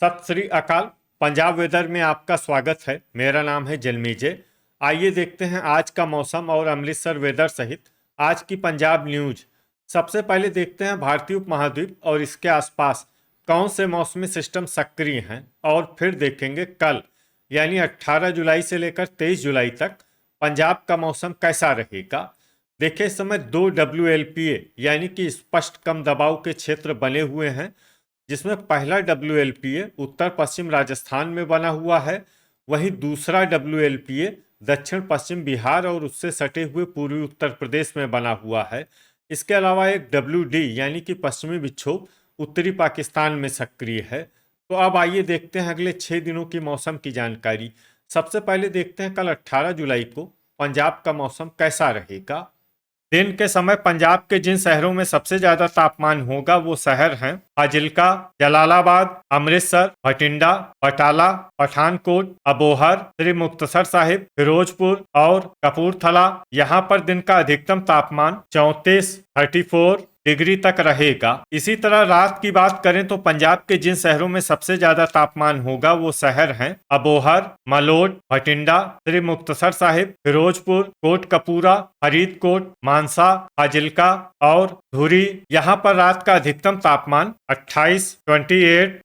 सत श्री अकाल। पंजाब वेदर में आपका स्वागत है। मेरा नाम है जलमीजे। आइए देखते हैं आज का मौसम और अमृतसर वेदर सहित आज की पंजाब न्यूज। सबसे पहले देखते हैं भारतीय उपमहाद्वीप और इसके आसपास कौन से मौसमी सिस्टम सक्रिय हैं, और फिर देखेंगे कल यानी 18 जुलाई से लेकर 23 जुलाई तक पंजाब का मौसम कैसा रहेगा। देखिए, इस समय 2 WLPA यानी कि स्पष्ट कम दबाव के क्षेत्र बने हुए हैं, जिसमें पहला WLPA उत्तर पश्चिम राजस्थान में बना हुआ है, वहीं दूसरा WLPA दक्षिण पश्चिम बिहार और उससे सटे हुए पूर्वी उत्तर प्रदेश में बना हुआ है। इसके अलावा एक WD यानी कि पश्चिमी विक्षोभ उत्तरी पाकिस्तान में सक्रिय है। तो अब आइए देखते हैं अगले 6 दिनों की मौसम की जानकारी। सबसे पहले देखते हैं कल 18 जुलाई को पंजाब का मौसम कैसा रहेगा। दिन के समय पंजाब के जिन शहरों में सबसे ज्यादा तापमान होगा वो शहर हैं फाजिल्का, जलालाबाद, अमृतसर, बठिंडा, बटाला, पठानकोट, अबोहर, श्री मुक्तसर साहिब, फिरोजपुर और कपूरथला। यहाँ पर दिन का अधिकतम तापमान 34 डिग्री तक रहेगा। इसी तरह रात की बात करें तो पंजाब के जिन शहरों में सबसे ज्यादा तापमान होगा वो शहर हैं अबोहर, मलोट, बठिंडा, श्री मुक्तसर साहिब, फिरोजपुर, कोटकपूरा, फरीदकोट, मानसा, फाजिल्का और धुरी। यहाँ पर रात का अधिकतम तापमान 28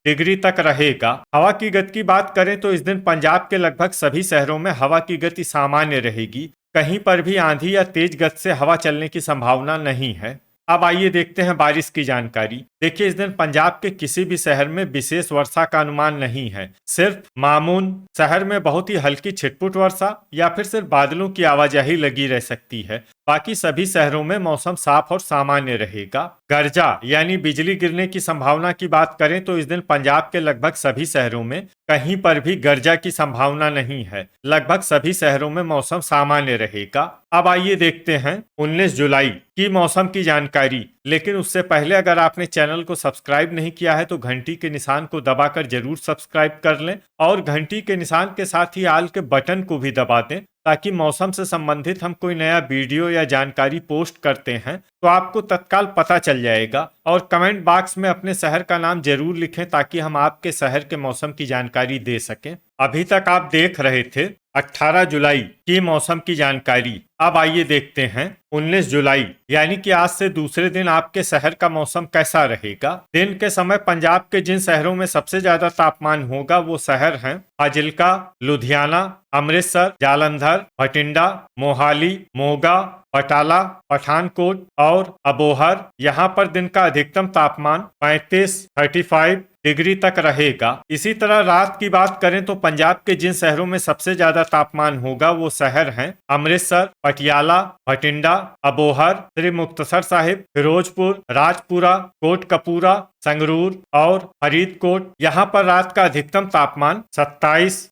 डिग्री तक रहेगा। हवा की गति की बात करें तो इस दिन पंजाब के लगभग सभी शहरों में हवा की गति सामान्य रहेगी। कहीं पर भी आंधी या तेज गति से हवा चलने की संभावना नहीं है। अब आइए देखते हैं बारिश की जानकारी। देखिए, इस दिन पंजाब के किसी भी शहर में विशेष वर्षा का अनुमान नहीं है। सिर्फ मामून शहर में बहुत ही हल्की छिटपुट वर्षा या फिर सिर्फ बादलों की आवाजाही लगी रह सकती है। बाकी सभी शहरों में मौसम साफ और सामान्य रहेगा। गर्जा यानी बिजली गिरने की संभावना की बात करें तो इस दिन पंजाब के लगभग सभी शहरों में कहीं पर भी गर्जा की संभावना नहीं है। लगभग सभी शहरों में मौसम सामान्य रहेगा। अब आइए देखते हैं 19 जुलाई की मौसम की जानकारी। लेकिन उससे पहले अगर आपने चैनल को सब्सक्राइब नहीं किया है तो घंटी के निशान को दबाकर जरूर सब्सक्राइब कर लें और घंटी के निशान के साथ ही आल के बटन को भी दबा दें, ताकि मौसम से संबंधित हम कोई नया वीडियो या जानकारी पोस्ट करते हैं तो आपको तत्काल पता चल जाएगा। और कमेंट बॉक्स में अपने शहर का नाम जरूर लिखें ताकि हम आपके शहर के मौसम की जानकारी दे सकें। अभी तक आप देख रहे थे 18 जुलाई की मौसम की जानकारी। अब आइए देखते हैं 19 जुलाई यानी कि आज से दूसरे दिन आपके शहर का मौसम कैसा रहेगा। दिन के समय पंजाब के जिन शहरों में सबसे ज्यादा तापमान होगा वो शहर हैं फाजिल्का, लुधियाना, अमृतसर, जालंधर, बठिंडा, मोहाली, मोगा, बटाला, पठानकोट और अबोहर। यहाँ पर दिन का अधिकतम तापमान 35 डिग्री तक रहेगा। इसी तरह रात की बात करें तो पंजाब के जिन शहरों में सबसे ज्यादा तापमान होगा वो शहर हैं अमृतसर, पटियाला, बठिंडा, अबोहर, श्री मुक्तसर साहिब, फिरोजपुर, राजपुरा, कोटकपूरा, संगरूर और फरीदकोट। यहाँ पर रात का अधिकतम तापमान 27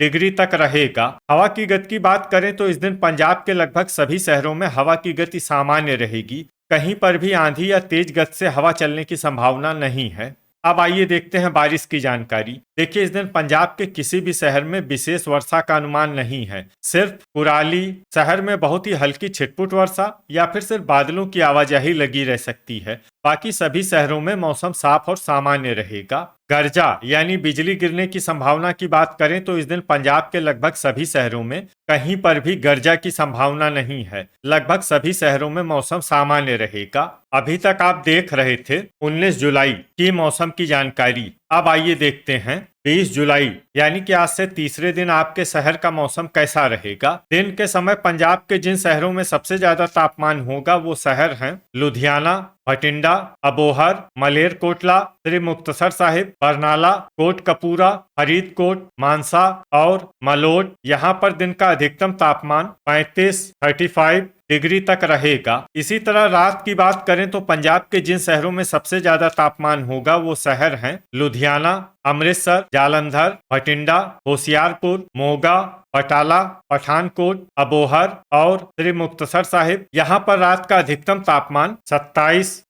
डिग्री तक रहेगा। हवा की गति की बात करें तो इस दिन पंजाब के लगभग सभी शहरों में हवा की गति सामान्य रहेगी। कहीं पर भी आंधी या तेज गति से हवा चलने की संभावना नहीं है। अब आइए देखते हैं बारिश की जानकारी। देखिए, इस दिन पंजाब के किसी भी शहर में विशेष वर्षा का अनुमान नहीं है। सिर्फ कुराली शहर में बहुत ही हल्की छिटपुट वर्षा या फिर सिर्फ बादलों की आवाजाही लगी रह सकती है। बाकी सभी शहरों में मौसम साफ और सामान्य रहेगा। गर्जा यानी बिजली गिरने की संभावना की बात करें तो इस दिन पंजाब के लगभग सभी शहरों में कहीं पर भी गर्जा की संभावना नहीं है। लगभग सभी शहरों में मौसम सामान्य रहेगा। अभी तक आप देख रहे थे 19 जुलाई की मौसम की जानकारी। अब आइए देखते हैं 20 जुलाई यानी कि आज से तीसरे दिन आपके शहर का मौसम कैसा रहेगा। दिन के समय पंजाब के जिन शहरों में सबसे ज्यादा तापमान होगा वो शहर हैं लुधियाना, बठिंडा, अबोहर, मलेरकोटला, श्री मुक्तसर साहिब, बरनाला, कोटकपूरा, फरीदकोट, मानसा और मलोट। यहाँ पर दिन का अधिकतम तापमान 35 डिग्री तक रहेगा। इसी तरह रात की बात करें तो पंजाब के जिन शहरों में सबसे ज्यादा तापमान होगा वो शहर हैं लुधियाना, अमृतसर, जालंधर, बठिंडा, होशियारपुर, मोगा, बटाला, पठानकोट, अबोहर और श्री मुक्तसर साहिब। यहाँ पर रात का अधिकतम तापमान 27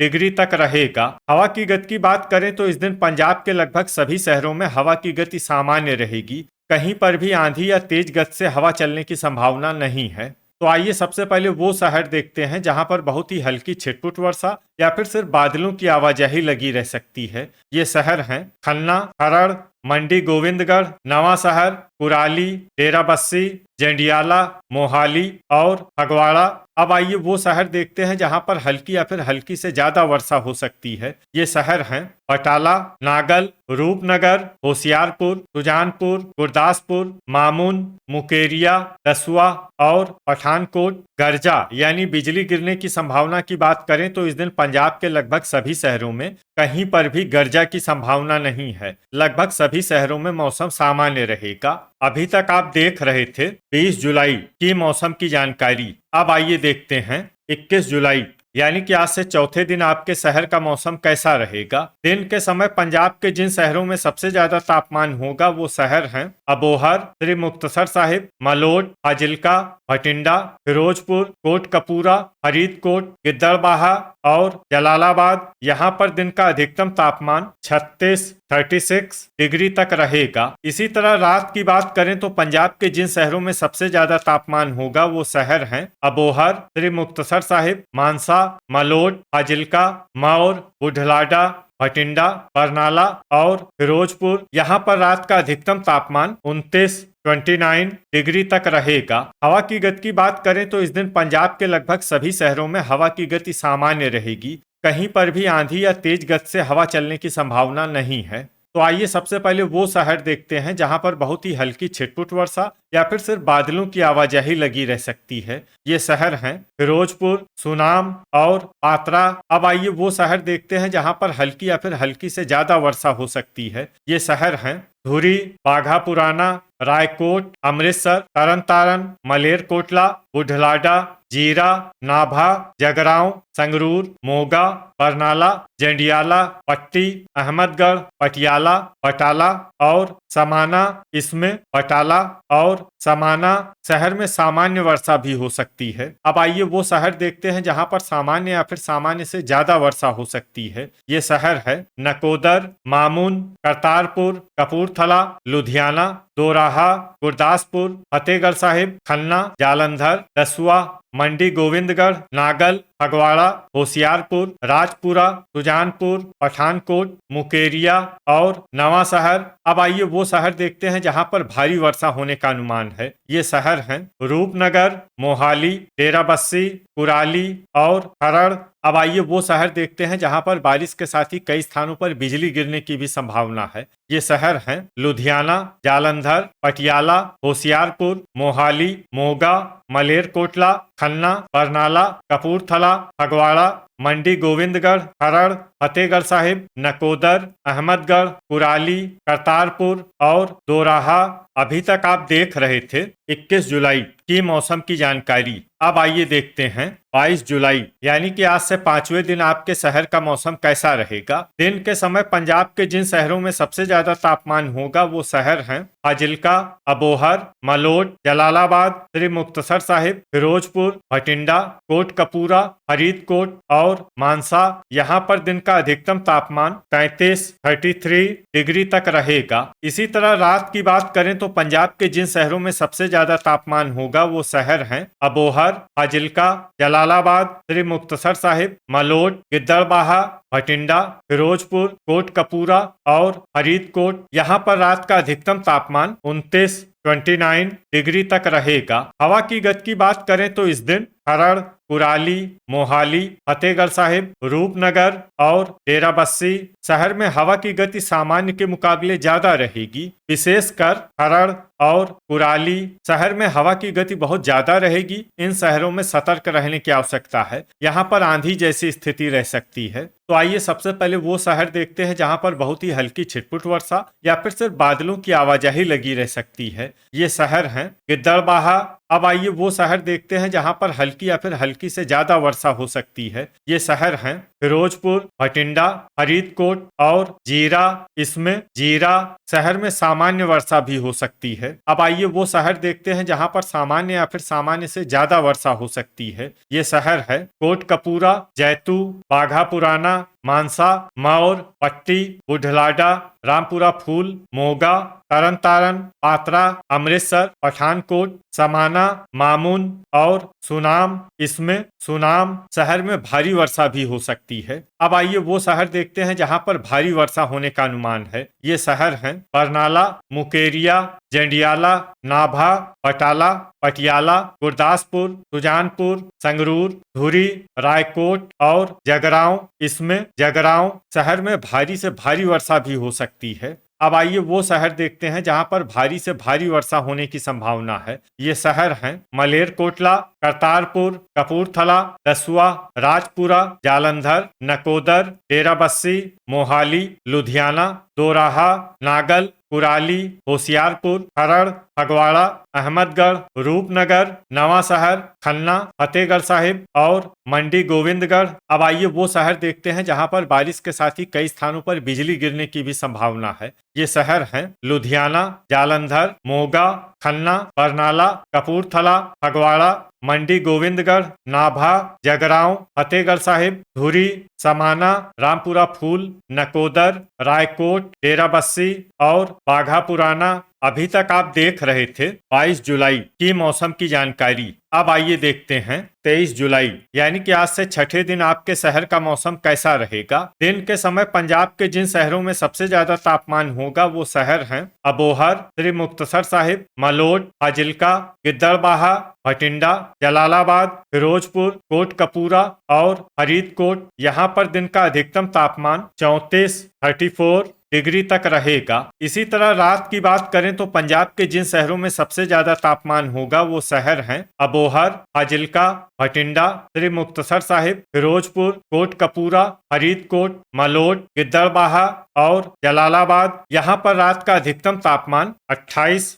डिग्री तक रहेगा। हवा की गति की बात करें तो इस दिन पंजाब के लगभग सभी शहरों में हवा की गति सामान्य रहेगी। कहीं पर भी आंधी या तेज गति से हवा चलने की संभावना नहीं है। तो आइए सबसे पहले वो शहर देखते हैं जहां पर बहुत ही हल्की छिटपुट वर्षा या फिर सिर्फ बादलों की आवाजाही लगी रह सकती है। ये शहर हैं खन्ना, खरड़, मंडी गोविंदगढ़, नवा शहर, कुराली, डेराबस्सी, जंडियाला, मोहाली और फगवाड़ा। अब आइए वो शहर देखते हैं जहां पर हल्की या फिर हल्की से ज्यादा वर्षा हो सकती है। ये शहर हैं बटाला, नागल, रूपनगर, होशियारपुर, सुजानपुर, गुरदासपुर, मामून, मुकेरिया, दसुआ और पठानकोट। गर्जा यानी बिजली गिरने की संभावना की बात करें तो इस दिन पंजाब के लगभग सभी शहरों में कहीं पर भी गर्जा की संभावना नहीं है। लगभग सभी शहरों में मौसम सामान्य रहेगा। अभी तक आप देख रहे थे 20 जुलाई की मौसम की जानकारी। अब आइए देखते हैं 21 जुलाई यानी कि आज से चौथे दिन आपके शहर का मौसम कैसा रहेगा। दिन के समय पंजाब के जिन शहरों में सबसे ज्यादा तापमान होगा वो शहर हैं अबोहर, श्री मुक्तसर साहिब, मलोट, फाजिल्का, भटिंडा, फिरोजपुर, कोटकपूरा, फरीदकोट, गिद्दड़बाहा और जलालाबाद। यहाँ पर दिन का अधिकतम तापमान 36 डिग्री तक रहेगा। इसी तरह रात की बात करें तो पंजाब के जिन शहरों में सबसे ज्यादा तापमान होगा वो शहर हैं अबोहर, श्री मुक्तसर साहिब, मानसा, मलोट, फाजिल्का, मौर, बुढलाडा, भटिंडा, बरनाला और फिरोजपुर। यहाँ पर रात का अधिकतम तापमान 29 डिग्री तक रहेगा। हवा की गति की बात करें तो इस दिन पंजाब के लगभग सभी शहरों में हवा की गति सामान्य रहेगी। कहीं पर भी आंधी या तेज गति से हवा चलने की संभावना नहीं है। तो आइए सबसे पहले वो शहर देखते हैं जहां पर बहुत ही हल्की छिटपुट वर्षा या फिर सिर्फ बादलों की आवाजाही लगी रह सकती है। ये शहर हैं फिरोजपुर, सुनाम और पात्रा। अब आइए वो शहर देखते हैं जहां पर हल्की या फिर हल्की से ज्यादा वर्षा हो सकती है। ये शहर हैं धुरी, बाघा पुराना, रायकोट, अमृतसर, तरन तारण, मलेरकोटला, बुढलाडा, जीरा, नाभा, जगरांव, संगरूर, मोगा, बरनाला, जंडियाला, पट्टी, अहमदगढ़, पटियाला, बटाला और समाना। इसमें बटाला और समाना शहर में सामान्य वर्षा भी हो सकती है। अब आइए वो शहर देखते हैं जहां पर सामान्य या फिर सामान्य से ज्यादा वर्षा हो सकती है। ये शहर है नकोदर, मामून, करतारपुर, कपूरथला, लुधियाना, दोराहा, गुरदासपुर, फतेहगढ़ साहिब, खन्ना, जालंधर, दसुआ, मंडी गोविंदगढ़, नागल, फगवाड़ा, होशियारपुर, राजपुरा, सुजानपुर, पठानकोट, मुकेरिया और नवा शहर। अब आइए वो शहर देखते हैं जहां पर भारी वर्षा होने का अनुमान है। ये शहर हैं रूपनगर, मोहाली, डेराबस्सी, कुराली और खरड़। अब आइए वो शहर देखते हैं जहां पर बारिश के साथ ही कई स्थानों पर बिजली गिरने की भी संभावना है। ये शहर हैं लुधियाना, जालंधर, पटियाला, होशियारपुर, मोहाली, मोगा, मलेरकोटला, खन्ना, बरनाला, कपूरथला, फगवाड़ा, मंडी गोविंदगढ़, खरड़, फतेहगढ़ साहिब, नकोदर, अहमदगढ़, कुराली, करतारपुर और दोराहा। अभी तक आप देख रहे थे 21 जुलाई की मौसम की जानकारी। अब आइए देखते हैं 22 जुलाई यानी कि आज से 5वें दिन आपके शहर का मौसम कैसा रहेगा। दिन के समय पंजाब के जिन शहरों में सबसे ज्यादा तापमान होगा वो शहर हैं फाजिल्का, अबोहर, मलोट, जलालाबाद, श्री मुक्तसर साहिब, फिरोजपुर, भटिंडा, कोटकपूरा, फरीदकोट और मानसा। यहाँ पर दिन का अधिकतम तापमान 33 डिग्री तक रहेगा। इसी तरह रात की बात करें तो पंजाब के जिन शहरों में सबसे ज्यादा तापमान होगा वो शहर हैं अबोहर, फाजिल्का, जलालाबाद, श्री मुक्तसर साहिब, मलोट, गिद्दड़बाहा, भटिंडा, फिरोजपुर, कोटकपूरा और फरीदकोट। यहाँ पर रात का अधिकतम तापमान 29 डिग्री तक रहेगा। हवा की गति की बात करें तो इस दिन खरड़, कुराली, मोहाली, फतेहगढ़ साहिब, रूपनगर और डेराबस्सी शहर में हवा की गति सामान्य के मुकाबले ज्यादा रहेगी। विशेषकर खरड़ और कुराली शहर में हवा की गति बहुत ज्यादा रहेगी। इन शहरों में सतर्क रहने की आवश्यकता है। यहाँ पर आंधी जैसी स्थिति रह सकती है। तो आइए सबसे पहले वो शहर देखते हैं जहां पर बहुत ही हल्की छिटपुट वर्षा या फिर सिर्फ बादलों की आवाजाही लगी रह सकती है। ये शहर हैं गिद्दड़बाहा। अब आइए वो शहर देखते हैं जहां पर हल्की या फिर हल्की से ज्यादा वर्षा हो सकती है। ये शहर हैं फिरोजपुर, भटिंडा, फरीदकोट और जीरा। इसमें जीरा शहर में सामान्य वर्षा भी हो सकती है। अब आइए वो शहर देखते हैं जहां पर सामान्य या फिर सामान्य से ज्यादा वर्षा हो सकती है। ये शहर है कोटकपूरा, जैतू, बाघा पुराना, मानसा, मौर, पट्टी, बुढलाडा, रामपुरा फूल, मोगा, तरन तारण, पात्रा, अमृतसर, पठानकोट, समाना, मामून और सुनाम। इसमें सुनाम शहर में भारी वर्षा भी हो सकती है। सकती है। अब आइए वो शहर देखते हैं जहां पर भारी वर्षा होने का अनुमान है। ये शहर हैं बरनाला, मुकेरिया, जंडियाला, नाभा, बटाला, पटियाला, गुरदासपुर, सुजानपुर, संगरूर, धुरी, रायकोट और जगरांव। इसमें जगरांव शहर में भारी से भारी वर्षा भी हो सकती है। अब आइए वो शहर देखते हैं जहां पर भारी से भारी वर्षा होने की संभावना है। ये शहर हैं मलेरकोटला, करतारपुर, कपूरथला, दसुआ, राजपुरा, जालंधर, नकोदर, डेराबस्सी, मोहाली, लुधियाना, दोराहा, नागल, कुराली, होशियारपुर, खरड़, फगवाड़ा, अहमदगढ़, रूपनगर, नवा शहर, खन्ना, फतेहगढ़ साहिब और मंडी गोविंदगढ़। अब आइए वो शहर देखते हैं जहां पर बारिश के साथ ही कई स्थानों पर बिजली गिरने की भी संभावना है। ये शहर हैं लुधियाना, जालंधर, मोगा, खन्ना, बरनाला, कपूरथला, फगवाड़ा, मंडी गोविंदगढ़, नाभा, जगरांव, फतेहगढ़ साहिब, धुरी, समाना, रामपुरा फूल, नकोदर, रायकोट, डेराबस्सी और बाघा पुराना। अभी तक आप देख रहे थे 22 जुलाई की मौसम की जानकारी। अब आइए देखते हैं 23 जुलाई यानी कि आज से छठे दिन आपके शहर का मौसम कैसा रहेगा। दिन के समय पंजाब के जिन शहरों में सबसे ज्यादा तापमान होगा वो शहर हैं अबोहर, श्री मुक्तसर साहिब, मलोट, फाजिल्का, गिद्दड़बाहा, भटिंडा, जलालाबाद, फिरोजपुर, कोटकपूरा और फरीदकोट। यहाँ पर दिन का अधिकतम तापमान 34 डिग्री तक रहेगा। इसी तरह रात की बात करें तो पंजाब के जिन शहरों में सबसे ज्यादा तापमान होगा वो शहर हैं अबोहर, फाजिल्का, भटिंडा, श्री मुक्तसर साहिब, फिरोजपुर, कोटकपूरा, फरीदकोट, मलोट, गिद्दड़बाहा और जलालाबाद। यहाँ पर रात का अधिकतम तापमान 28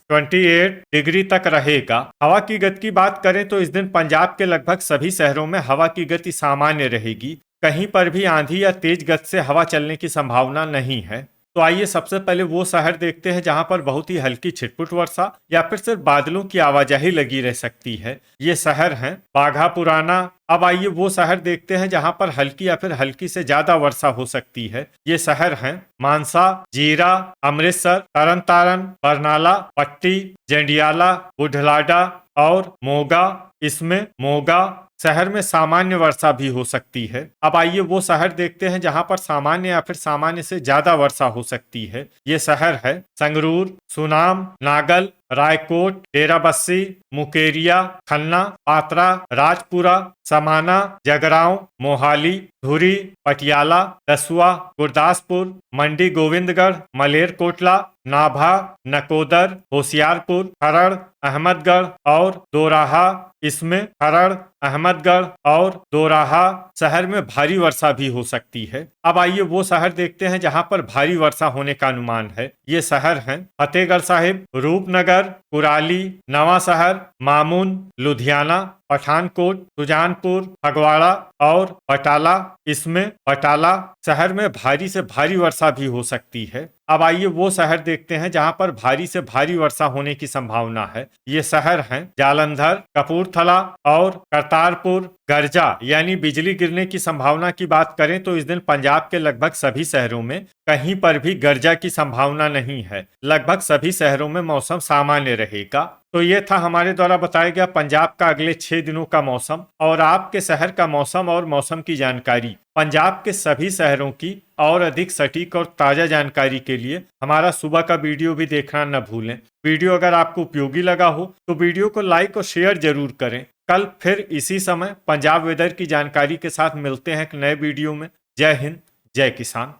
डिग्री तक रहेगा। हवा की गति की बात करें तो इस दिन पंजाब के लगभग सभी शहरों में हवा की गति सामान्य रहेगी। कहीं पर भी आंधी या तेज गति से हवा चलने की संभावना नहीं है। तो आइए सबसे पहले वो शहर देखते हैं जहां पर बहुत ही हल्की छिटपुट वर्षा या फिर सिर्फ बादलों की आवाजाही लगी रह सकती है। ये शहर हैं बाघा पुराना। अब आइए वो शहर देखते हैं जहां पर हल्की या फिर हल्की से ज्यादा वर्षा हो सकती है। ये शहर हैं मानसा, जीरा, अमृतसर, तरन तारण, बरनाला, पट्टी, जंडियाला, बुढलाडा और मोगा। इसमें मोगा शहर में सामान्य वर्षा भी हो सकती है। अब आइए वो शहर देखते हैं जहां पर सामान्य या फिर सामान्य से ज्यादा वर्षा हो सकती है। ये शहर है संगरूर, सुनाम, नागल, रायकोट, डेराबस्सी, मुकेरिया, खन्ना, पात्रा, राजपुरा, समाना, जगरांव, मोहाली, धुरी, पटियाला, दसुआ, गुरदासपुर, मंडी गोविंदगढ़, मलेरकोटला, नाभा, नकोदर, होशियारपुर, खरड़, अहमदगढ़ और दोराहा। इसमें खरड़, अहमदगढ़ और दोराहा शहर में भारी वर्षा भी हो सकती है। अब आइए वो शहर देखते हैं जहां पर भारी वर्षा होने का अनुमान है। ये शहर हैं फतेहगढ़ साहिब, रूपनगर, कुराली, नवा शहर, मामून, लुधियाना, पठानकोट, सुजानपुर, फगवाड़ा और बटाला। इसमें बटाला शहर में भारी से भारी वर्षा भी हो सकती है। अब आइए वो शहर देखते हैं जहां पर भारी से भारी वर्षा होने की संभावना है। ये शहर हैं जालंधर, कपूरथला और करतारपुर। गर्जा यानी बिजली गिरने की संभावना की बात करें तो इस दिन पंजाब के लगभग सभी शहरों में कहीं पर भी गर्जा की संभावना नहीं है। लगभग सभी शहरों में मौसम सामान्य रहेगा। तो ये था हमारे द्वारा बताया गया पंजाब का अगले 6 दिनों का मौसम और आपके शहर का मौसम और मौसम की जानकारी। पंजाब के सभी शहरों की और अधिक सटीक और ताजा जानकारी के लिए हमारा सुबह का वीडियो भी देखना न भूलें। वीडियो अगर आपको उपयोगी लगा हो तो वीडियो को लाइक और शेयर जरूर करें। कल फिर इसी समय पंजाब वेदर की जानकारी के साथ मिलते हैं एक नए वीडियो में। जय हिंद, जय किसान।